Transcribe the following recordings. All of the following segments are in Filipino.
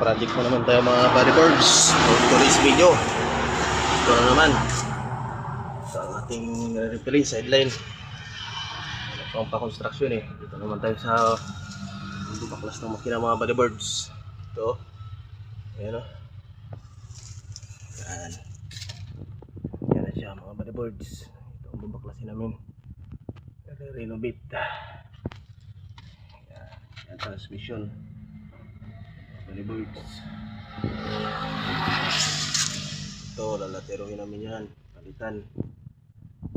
Project mo naman tayo mga bodyboards for today's video. Ito na naman sa ating repelling sideline. Pang pa-construction eh. Dito naman tayo sa baklas ng makina mga bodyboards. Ito. Ayan o. Yan. Yan na siya mga bodyboards. Ito ang babaklasin namin. Renovate. Yan. Transmission. Bodyboards. Ito, lalateroin namin yan. Palitan.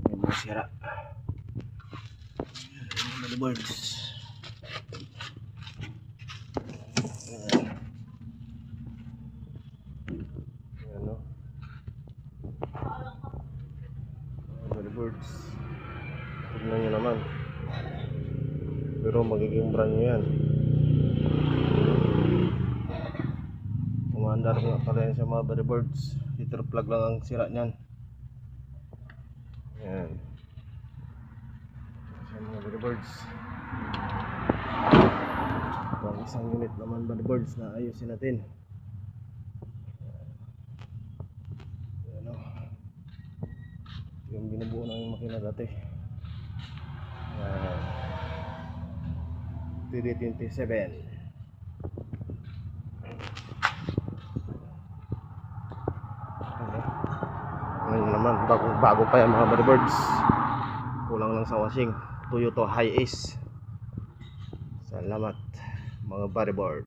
May mga sira. Bodyboards. Ayan o. Bodyboards. Tignan nyo naman. Pero magiging brand nyo yan. Umandar nga pala yan sa mga bodyboards. Heater plug lang ang sira nyan. Ayan. Sa mga bodyboards. Pang isang unit naman bodyboards na ayusin natin. Ayan o. Yung binubuo ng makina dati. Ayan. TD27. Ngayon naman, bago pa yan mga bodyboards. Kulang lang sa washing. Toyota Hi-Ace. Salamat mga bodyboard.